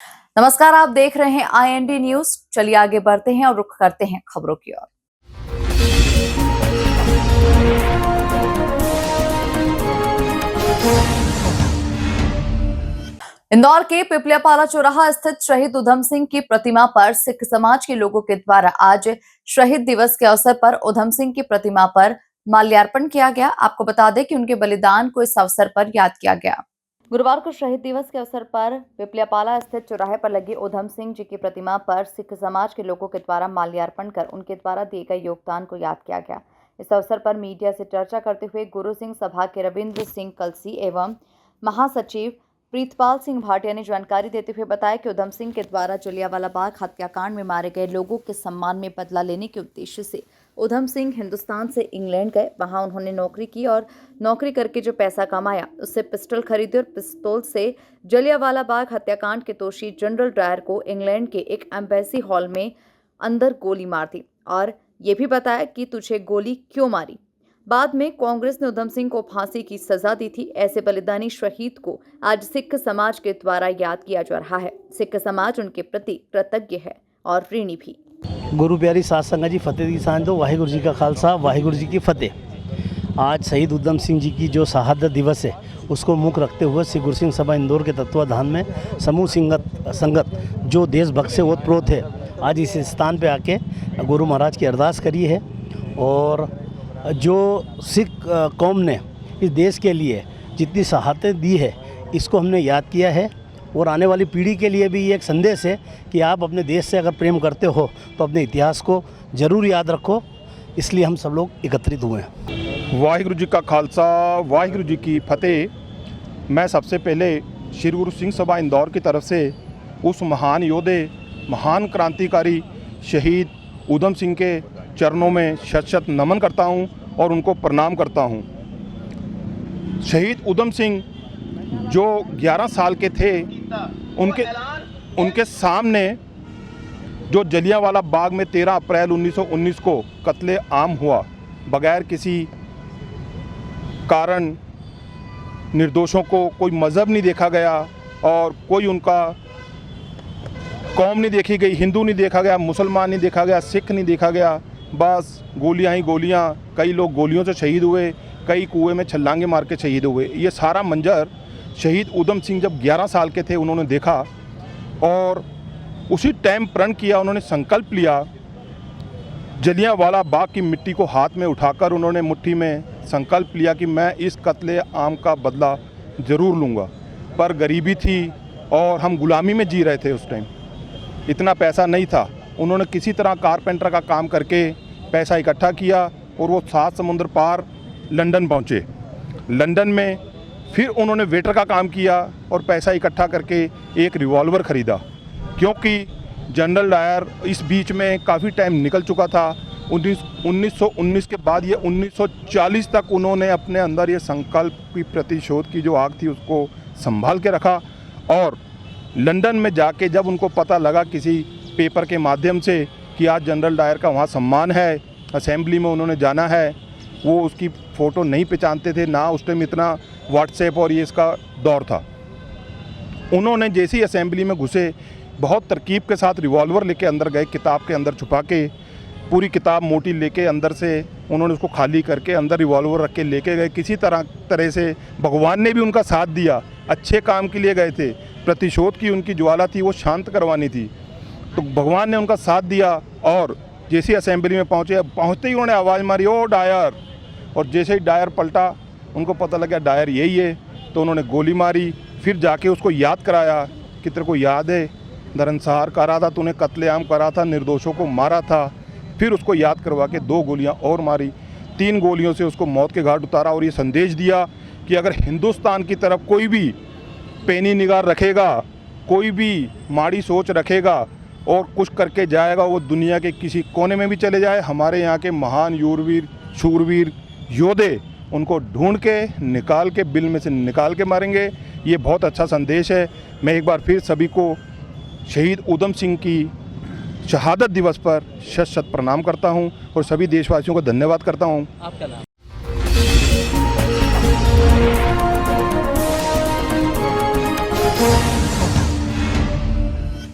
नमस्कार, आप देख रहे हैं IND न्यूज। चलिए आगे बढ़ते हैं और रुख करते हैं खबरों की ओर। इंदौर के पिपलियापाला चौराहा स्थित शहीद उधम सिंह की प्रतिमा पर सिख समाज के लोगों के द्वारा आज शहीद दिवस के अवसर पर उधम सिंह की प्रतिमा पर माल्यार्पण किया गया। आपको बता दें कि उनके बलिदान को इस अवसर पर याद किया गया। गुरुवार को शहीद दिवस के अवसर पर पिपलियापाला स्थित चौराहे पर लगी उधम सिंह जी की प्रतिमा पर सिख समाज के लोगों के द्वारा माल्यार्पण कर उनके द्वारा दिए गए योगदान को याद किया गया। इस अवसर पर मीडिया से चर्चा करते हुए गुरु सिंह सभा के रविंद्र सिंह कलसी एवं महासचिव प्रीतपाल सिंह भाटिया ने जानकारी देते हुए बताया कि उधम सिंह के द्वारा जलियांवाला बाग हत्याकांड में मारे गए लोगों के सम्मान में बदला लेने के उद्देश्य से उधम सिंह हिंदुस्तान से इंग्लैंड गए। वहां उन्होंने नौकरी की और नौकरी करके जो पैसा कमाया उससे पिस्टल खरीदे और पिस्तौल से जलियांवाला बाग हत्याकांड के दोषी जनरल डायर को इंग्लैंड के एक एम्बेसी हॉल में अंदर गोली मार दी और ये भी बताया कि तुझे गोली क्यों मारी। बाद में कांग्रेस ने उधम सिंह को फांसी की सजा दी थी। ऐसे बलिदानी शहीद को आज सिख समाज के द्वारा याद किया जा रहा है। सिख समाज उनके प्रति कृतज्ञ है और ऋणी भी। गुरु प्यारी साध संगत जी फतेह की सांझ दो। वाहिगुरु जी का खालसा, वाहिगुरु जी की फतेह। आज शहीद उधम सिंह जी की जो शहादत दिवस है उसको मुख्य रखते हुए श्री गुरु सिंह सभा इंदौर के तत्वाधान में समूह संगत जो देशभक्त से ओतप्रोत है आज इस स्थान पे आके गुरु महाराज की अरदास करी है और जो सिख कौम ने इस देश के लिए जितनी शहादतें दी है इसको हमने याद किया है और आने वाली पीढ़ी के लिए भी ये एक संदेश है कि आप अपने देश से अगर प्रेम करते हो तो अपने इतिहास को ज़रूर याद रखो। इसलिए हम सब लोग एकत्रित हुए हैं। वाहिगुरु जी का खालसा, वाहिगुरु जी की फतेह। मैं सबसे पहले श्री गुरु सिंह सभा इंदौर की तरफ से उस महान योद्धे, महान क्रांतिकारी शहीद उधम सिंह के चरणों में शत शत नमन करता हूं और उनको प्रणाम करता हूं। शहीद उधम सिंह जो 11 साल के थे, उनके सामने जो जलियांवाला बाग में 13 अप्रैल 1919 को कत्ले आम हुआ, बगैर किसी कारण निर्दोषों को कोई मज़हब नहीं देखा गया और कोई उनका कौम नहीं देखी गई, हिंदू नहीं देखा गया, मुसलमान नहीं देखा गया, सिख नहीं देखा गया, बस गोलियां ही गोलियां। कई लोग गोलियों से शहीद हुए, कई कुएं में छलांगे मार के शहीद हुए। ये सारा मंजर शहीद उधम सिंह जब 11 साल के थे उन्होंने देखा और उसी टाइम प्रण किया, उन्होंने संकल्प लिया। जलियांवाला बाग की मिट्टी को हाथ में उठाकर उन्होंने मुट्ठी में संकल्प लिया कि मैं इस कत्ले आम का बदला ज़रूर लूँगा। पर गरीबी थी और हम गुलामी में जी रहे थे। उस टाइम इतना पैसा नहीं था। उन्होंने किसी तरह कारपेंटर का काम करके पैसा इकट्ठा किया और वो 7 समुंदर पार लंदन पहुँचे। लंदन में फिर उन्होंने वेटर का काम किया और पैसा इकट्ठा करके एक रिवॉल्वर ख़रीदा, क्योंकि जनरल डायर इस बीच में काफ़ी टाइम निकल चुका था। 1919 के बाद ये 1940 तक उन्होंने अपने अंदर ये संकल्प की प्रतिशोध की जो आग थी उसको संभाल के रखा। और लंदन में जाके जब उनको पता लगा किसी पेपर के माध्यम से कि आज जनरल डायर का वहाँ सम्मान है, असेंबली में उन्होंने जाना है, वो उसकी फ़ोटो नहीं पहचानते थे, ना उस टाइम इतना व्हाट्सएप और ये इसका दौर था। उन्होंने जैसे ही असेंबली में घुसे बहुत तरकीब के साथ रिवॉल्वर लेके अंदर गए, किताब के अंदर छुपा के, पूरी किताब मोटी लेके अंदर से उन्होंने उसको खाली करके अंदर रिवॉल्वर रख के लेके गए। किसी तरह से भगवान ने भी उनका साथ दिया। अच्छे काम के लिए गए थे, प्रतिशोध की उनकी ज्वाला थी, वो शांत करवानी थी, तो भगवान ने उनका साथ दिया। और जैसे ही असेंबली में पहुँचते ही उन्होंने आवाज़ मारी, ओ डायर। और जैसे ही डायर पलटा उनको पता लगा डायर यही है, तो उन्होंने गोली मारी। फिर जाके उसको याद कराया कि तेरे को याद है नरसंहार करा था, तूने कत्लेआम करा था, निर्दोषों को मारा था। फिर उसको याद करवा के 2 गोलियां और मारी, 3 गोलियों से उसको मौत के घाट उतारा और ये संदेश दिया कि अगर हिंदुस्तान की तरफ कोई भी पैनी निगाह रखेगा, कोई भी माड़ी सोच रखेगा और कुछ करके जाएगा, वो दुनिया के किसी कोने में भी चले जाए, हमारे यहाँ के महान यूरवीर शूरवीर योद्धे उनको ढूंढ के निकाल के बिल में से निकाल के मारेंगे। ये बहुत अच्छा संदेश है। मैं एक बार फिर सभी को शहीद उधम सिंह की शहादत दिवस पर शत शत प्रणाम करता हूं और सभी देशवासियों को धन्यवाद करता हूं। आपका नाम?